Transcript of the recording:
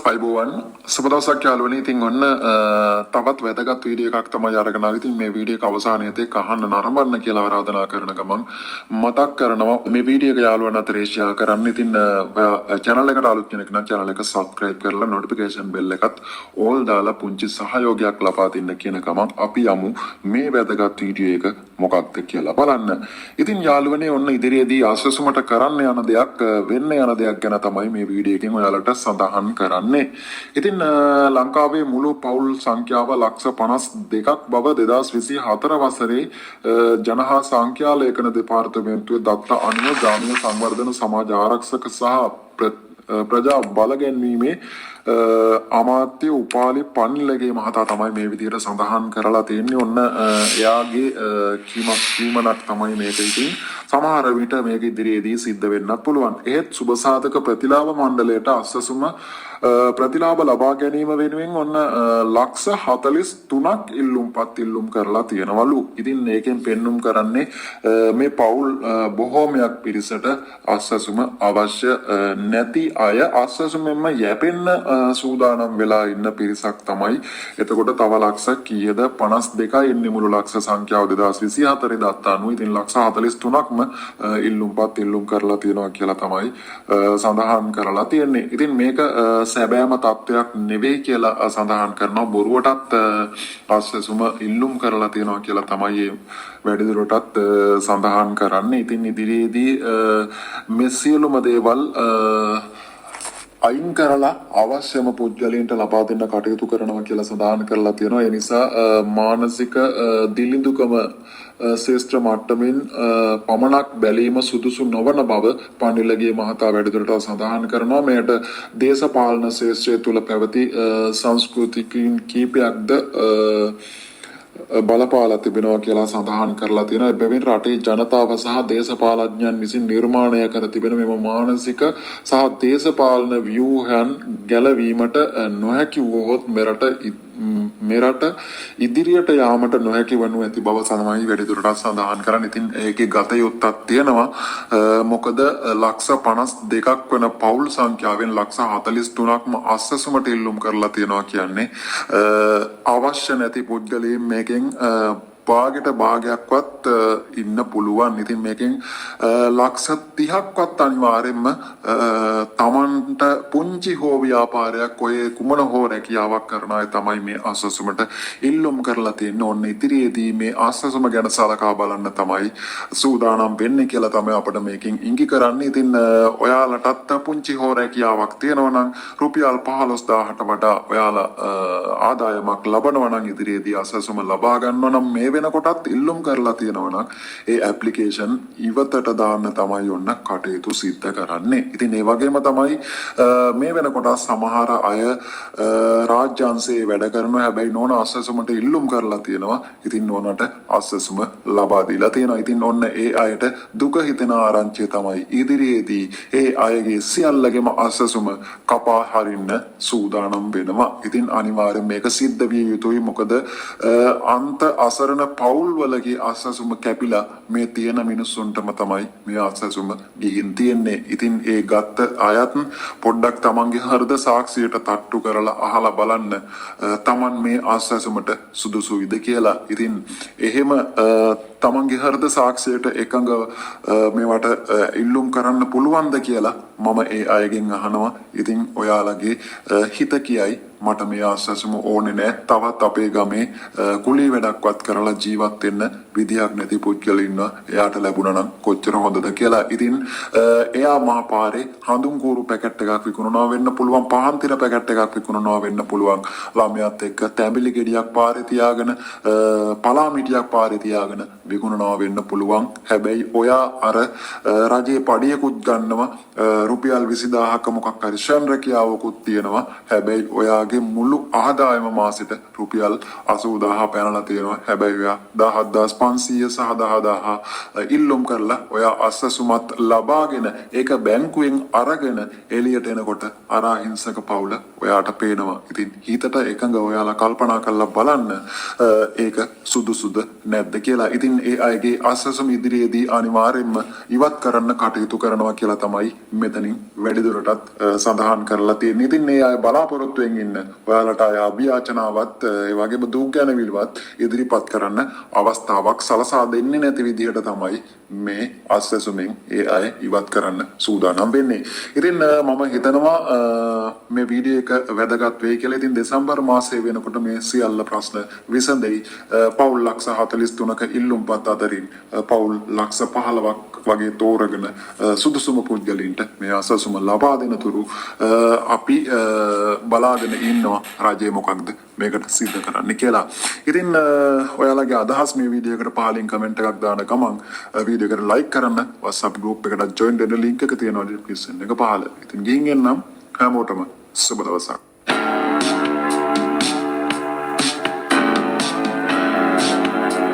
අයිබෝවන් සුබ දවසක් යාළුවනේ. ඉතින් ඔන්න තවත් වැදගත් වීඩියෝ එකක් තමයි අරගෙන ආවේ. ඉතින් මේ වීඩියෝ එක අවසානයේදී අහන්න නරඹන්න කියලා ආරාධනා කරන ගමන් මතක් කරනවා මේ වීඩියෝ එක යාළුවන් අතරේ ෂෙයා කරන්න. ඉතින් channel එකට අලුත් කෙනෙක් නම් channel එක subscribe කරලා notification bell එකත් all දාලා පුංචි සහයෝගයක් ලබා දෙන්න කියන ගමන් අපි යමු මේ වැදගත් වීඩියෝ එක මොකක්ද කියලා බලන්න. ඉතින් යාළුවනේ ඔන්න ඉදිරියේදී ආශස්මට කරන්න යන දෙයක් වෙන්න යන දෙයක් ගැන තමයි මේ වීඩියෝ එකෙන් ඔයාලට සඳහන් කරන්නේ. ඉතින් ලංකාවේ මුළු පවුල් සංඛ්‍යාව ලක්ෂ 52ක් බව 2024 වසරේ ජනහා සංඛ්‍යා ලේඛන දෙපාර්තමේන්තුවේ දත්ත අනුව ග්‍රාමීය සංවර්ධන සමාජ ආරක්ෂක සහ ප්‍රජා බල ගැන්වීමේ අමාත්‍ය උපාලි පන්ලගේ මහතා තමයි මේ විදිහට සඳහන් කරලා තියෙන්නේ. ඔන්න එයාගේ කීමක් තමයි මේක. ඉතින් සමහර විට මේක ඉදිරියේදී සිද්ධ වෙන්නත් පුළුවන්. ඒත් සුබසාධක ප්‍රතිලාභ මණ්ඩලයට අස්සසුම ප්‍රතිලාභ ලබා ගැනීම වෙනුවෙන් ඔන්න ලක්ෂ 43ක් ඉල්ලුම් කරලා තියෙනවලු. ඉතින් මේකෙන් පෙන්눔 කරන්නේ මේ පවුල් බොහෝමයක් පිරිසට අස්සසුම අවශ්‍ය නැති අය අස්සසුමෙන්ම යැපෙන්න සූදානම් වෙලා ඉන්න පිරිසක් තමයි. එතකොට තව ලක්ෂ කීයද 52යි ඉන්නේ මුළු ලක්ෂ සංඛ්‍යාව 2024 දත්ත අනුව. ඉතින් ලක්ෂ 43ක්ම ඉල්ලුම් කරලා තියෙනවා කියලා තමයි සඳහන් කරලා තියෙන්නේ. ඉතින් මේක සැබෑම තත්වයක් නෙවෙයි කියලා සඳහන් කරනවා. බොරුවටත් අස්සසුම ඉල්ලුම් කරලා තියෙනවා කියලා තමයි වැඩිදුරටත් සඳහන් කරන්නේ. ඉතින් ඉදිරියේදී මේ සියලුම දේවල් අයින් කරලා අවශ්‍යම පුද්ගලයන්ට ලබා දෙන්න කටයුතු කරනවා කියලා සඳහන් කරලා තියෙනවා. ඒ නිසා මානසික දිලිඳුකම ශේෂ්ත්‍ර මට්ටමින් පමණක් බැලීම සුදුසු නොවන බව පන්නිලගේ මහතා වැඩිදුරටත් සඳහන් කරනවා. මෙයට දේශපාලන ශේෂ්ත්‍රය තුළ පැවති සංස්කෘතිකින් කීපයක්ද බලපාලා තිබෙනවා කියලා සඳහන් කරලා තියෙනවා. එබැවින් රටේ ජනතාව සහ දේශපාලඥයන් විසින් නිර්මාණය කර තිබෙන මෙම මානසික සහ දේශපාලන ව්‍යුහයන් ගැලවීමට නොහැකි වුවහොත් මෙරට ඉදිරියට යාමට නොහැකි වනු ඇති බව තමයි වැඩිදුරටත් සඳහන් කරන්නේ. ඉතින් ඒකේ ගත යුත්තක් තියෙනවා. මොකද ලක්ෂ 52ක් වන පවුල් සංඛ්‍යාවෙන් ලක්ෂ 43ක්ම අස්සසුමට ඉල්ලුම් කරලා තියෙනවා කියන්නේ අවශ්‍ය නැති පුද්ගලයන් මේකෙන් භාගයක්වත් ඉන්න පුළුවන්. ඉතින් මේකෙන් ලක්ෂ 30ක්වත් අනිවාර්යෙන්ම තමන්ට පුංචි හෝ ව්‍යාපාරයක් ඔය කුමන හෝ රැකියාවක් කරන අය තමයි මේ අස්සසුමට ඉල්ලුම් කරලා තියෙන්නේ. ඔන්න ඉදිරියේදී මේ අස්සසුම ගැන සලකා බලන්න තමයි සූදානම් වෙන්නේ කියලා තමයි අපිට මේකෙන් ඉඟි කරන්නේ. ඉතින් ඔයාලටත් පුංචි හෝ රැකියාවක් තියෙනවා නම් රුපියල් 15000ට වඩා ඔයාලා ආදායමක් ලබනවා නම් ඉදිරියේදී අස්සසුම ලබා ගන්නවා නම් මේ වෙනකොටත් ඉල්ලුම් කරලා තියෙනවා නම් ඒ ඇප්ලිකේෂන් ඉවතට දාන්න තමයි ඔන්න කටයුතු සිද්ධ කරන්නේ. ඉතින් ඒ වගේම තමයි මේ වෙනකොට සමහර අය රාජ්‍යාංශයේ වැඩ කරනවා. හැබැයි නෝන අස්සසුමට ඉල්ලුම් කරලා තියෙනවා. ඉතින් නෝනට අස්සසුම ලබා දීලා තියෙනවා. ඉතින් ඔන්න ඒ අයට දුක හිතෙන ආරංචිය තමයි ඉදිරියේදී ඒ අයගේ සියල්ලගේම අස්සසුම කපා හරින්න සූදානම් වෙනවා. ඉතින් අනිවාර්යෙන් මේක සිද්ධ විය යුතුයි. මොකද අන්ත අසරණ පවුල් වලගේ අස්සසුම කැපිලා මේ තියෙන මිනිස්සුන්ටම තමයි මේ අස්සසුම ගිහින් තියෙන්නේ. ඉතින් ඒ ගත්ත අයත් පොඩ්ඩක් තමන්ගේ හෘද සාක්ෂියට තට්ටු කරලා අහලා බලන්න තමන් මේ අස්සසුමට සුදුසුයිද කියලා. ඉතින් එහෙම තමන්ගේ හෘද සාක්ෂියට එකඟ මේවට ඉල්ලුම් කරන්න පුළුවන්ද කියලා මම ඒ අයගෙන් අහනවා. ඉතින් ඔයාලගේ හිත කියයි මට මේ අස්සසුම ඕනේ නෑ. තවත් අපේ ගමේ කුලී වැඩක්වත් කරලා ජීවත් වෙන්න විදියක් නැති පුද්ගලෙ ඉන්නවා. එයාට ලැබුණා නම් කොච්චර හොඳද කියලා. ඉතින් එයා මහා පාරේ හඳුන් කූරු පැකට් එකක් විකුණනවා වෙන්න පුළුවන්. පහන් තිර පැකට් එකක් විකුණනවා වෙන්න පුළුවන්. ළමයාත් එක්ක තැඹිලි ගෙඩියක් පාරේ තියාගෙන පලා මිටියක් පාරේ තියාගෙන විකුණනවා වෙන්න පුළුවන්. හැබැයි ඔයා අර රජයේ පඩියකුත් ගන්නවා. රුපියල් 20000ක මොකක් හරි ශාන්රකියාවකුත් තියෙනවා. හැබැයි ඔයාගේ මුළු ආදායම මාසෙට රුපියල් 80000 පැනලා තියෙනවා. හැබැයි ඔයා 17500 සහ 10000 ඉල්ලුම් කරලා ඔයා අස්සසුමත් ලබාගෙන ඒක බැංකුවෙන් අරගෙන එළියට එනකොට අර අහිංසක පවුල ඔයාට පේනවා. ඉතින් හිතට එකඟ ඔයාලා කල්පනා කරලා බලන්න ඒක සුදුසුද නැද්ද කියලා. ඉතින් ඒ අයගේ අසසුම ඉදිරියේදී අනිවාර්යයෙන්ම ඉවත් කරන්න කටයුතු කරනවා කියලා තමයි මෙතනින් වැඩිදුරටත් සඳහන් කරලා තියෙන්නේ. ඉතින් මේ අය බලාපොරොත්තුෙන් ඉන්න ඔයාලට අය අභියාචනාවත් ඒ වගේම දුක්ගැනවිල්වත් ඉදිරිපත් කරන්න අවස්ථාවක් සලසා දෙන්නේ නැති විදිහට තමයි මේ අසසුමෙන් ඒ අය ඉවත් කරන්න සූදානම් වෙන්නේ. ඉතින් මම හිතනවා මේ වීඩියෝ එක වැදගත් වෙයි කියලා. ඉතින් දෙසැම්බර් මාසයේ වෙනකොට මේ සියල්ල ප්‍රශ්න විසඳෙයි. පවුල් ලක්ෂ 43ක ඉල්ලුම්පත් අතරින් පවුල් ලක්ෂ 15ක් වගේ තෝරගෙන සුදුසුම පුද්ගලයින්ට මේ අසසුම ලබා දෙන තුරු අපි බලාගෙන ඉන්නවා රජය මොකක්ද මේකට සිද්ධ කරන්න කියලා. ඉතින් ඔයාලගේ අදහස් මේ වීඩියෝ එකට පහලින් කමෙන්ට් එකක් දාන ගමන් වීඩියෝ එකට ලයික් කරන්න, WhatsApp group එකට join වෙන්න link එක තියෙනවා description එක පහළ. ඉතින් ගිහින් එන්නම් හැමෝටම සුබ දවසක්.